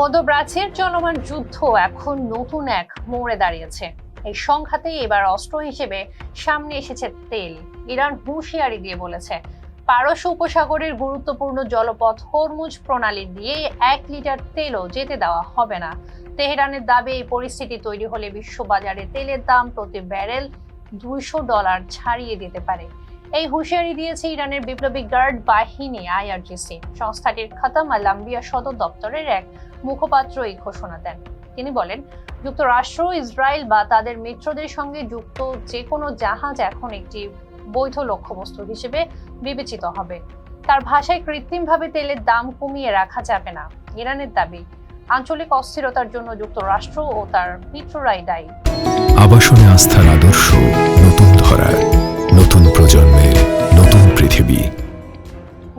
মধ্যপ্রাচ্যের চলমান যুদ্ধ এখন নতুন এক মোড়ে দাঁড়িয়েছে। এই সংঘাতেই এবার অস্ত্র হিসেবে সামনে এসেছে তেল। ইরান হুঁশিয়ারি দিয়ে বলেছে, পারস্য উপসাগরের গুরুত্বপূর্ণ জলপথ হরমুজ প্রণালী দিয়ে 1 লিটার তেলও যেতে দেওয়া হবে না। তেহরানের দাবি, এই পরিস্থিতি তৈরি হলে বিশ্ববাজারে তেলের দাম প্রতি ব্যারেল $200 ছাড়িয়ে দিতে পারে। এই হুঁশিয়ারি দিয়েছে ইরানের বিপ্লবী গার্ড বাহিনী আইআরজিসি। সংস্থাটির খাতাম আল আম্বিয়া সদর দপ্তরের এক মুখপাত্র এই ঘোষণা দেন। তিনি বলেন, যুক্তরাষ্ট্র, ইসরায়েল বা তাদের মিত্রদের সঙ্গে যুক্ত যে কোনো জাহাজ এখন একটি বৈধ লক্ষ্যবস্তু হিসেবে বিবেচিত হবে। তার ভাষায়, কৃত্রিমভাবে তেলের দাম কমিয়ে রাখা যাবে না। ইরানের দাবি, আঞ্চলিক অস্থিরতার জন্য যুক্তরাষ্ট্র ও তার মিত্ররাই দায়ী। আবাসনে আস্থার আদর্শ, নতুন ধরা, নতুন প্রজন্মের নতুন পৃথিবী।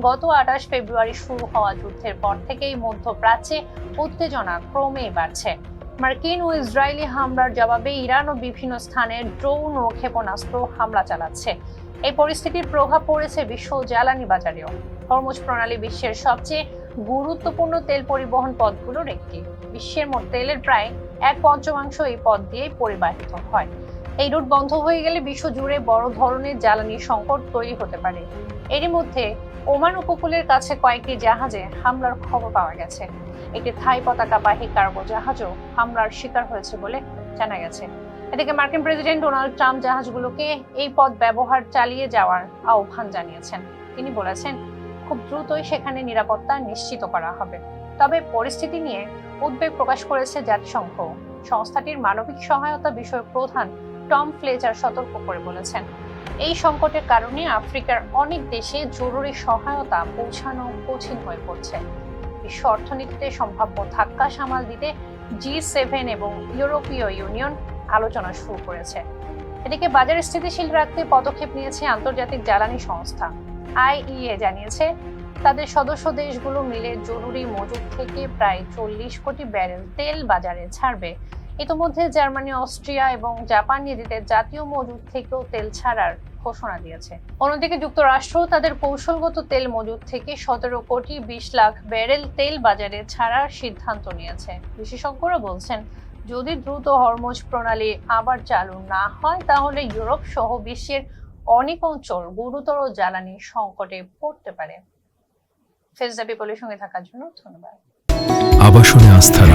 গত 28 ফেব্রুয়ারি শুরু হওয়া যুদ্ধের পর থেকেই মধ্যপ্রাচ্যে উত্তেজনা ক্রমেই বাড়ছে। মার্কিন ও ইসরায়েলি হামলার জবাবে ইরানও বিভিন্ন স্থানে ড্রোন ও ক্ষেপণাস্ত্র হামলা চালাচ্ছে। এই পরিস্থিতির প্রভাব পড়েছে বিশ্ব জ্বালানি বাজারেও। হরমুজ প্রণালী বিশ্বের সবচেয়ে গুরুত্বপূর্ণ তেল পরিবহন পথগুলোর একটি। বিশ্বের মোট তেলের প্রায় 1/5 এই পথ দিয়েই পরিবাহিত হয়। এই রুট বন্ধ হয়ে গেলে বিশ্ব জুড়ে বড় ধরনের জ্বালানি সংকট তৈরি হতে পারে। এরই মধ্যে ওমান উপকূলের কাছে কয়েকটি জাহাজে হামলার খবর পাওয়া গেছে। একটি থাই পতাকাবাহী কার্গো জাহাজও হামলার শিকার হয়েছে বলে জানা গেছে। এদিকে মার্কিন প্রেসিডেন্ট ডোনাল্ড ট্রাম্প জাহাজগুলোকে এই পথ ব্যবহার চালিয়ে যাওয়ার আহ্বান জানিয়েছেন। তিনি বলেছেন, খুব দ্রুতই সেখানে নিরাপত্তা নিশ্চিত করা হবে। তবে পরিস্থিতি নিয়ে উদ্বেগ প্রকাশ করেছে জাতিসংঘ। সংস্থাটির মানবিক সহায়তা বিষয়ক প্রধান টম ফ্লেচার সতর্ক করে বলেছেন, এই সংকটের কারণে আফ্রিকার অনেক দেশে জরুরি সহায়তা পৌঁছানো কঠিন হয়ে পড়ছে। বিশ্ব অর্থনীতিতে সম্ভাব্য ধাক্কা সামাল দিতে G7 এবং ইউরোপীয় ইউনিয়ন আলোচনা শুরু করেছে। এদিকে বাজার স্থিতিশীল রাখতে পদক্ষেপ নিয়েছে আন্তর্জাতিক জ্বালানি সংস্থা। IEA জানিয়েছে, তাদের সদস্য দেশগুলো মিলে জরুরি মজুদ থেকে প্রায় 40 কোটি ব্যারেল তেল বাজারে ছাড়বে। ইতিমধ্যে জার্মানি, অস্ট্রিয়া এবং জাপান নিজেদের জাতীয় মজুদ থেকেও তেল ছাড়ার ঘোষণা দিয়েছে। অন্যদিকে যুক্তরাষ্ট্র তাদের কৌশলগত তেল মজুদ থেকে 17 কোটি 20 লাখ ব্যারেল তেল বাজারে ছাড়ার সিদ্ধান্ত নিয়েছে। বিশেষজ্ঞরা বলছেন, যদি দ্রুত হরমুজ প্রণালী আবার চালু না হয় তাহলে ইউরোপ সহ বিশ্বের অনেক অঞ্চল গুরুতর জ্বালানি সংকটে পড়তে পারে। ফেজদা পিপলের সঙ্গে থাকার জন্য ধন্যবাদ। আবাসনে আস্থার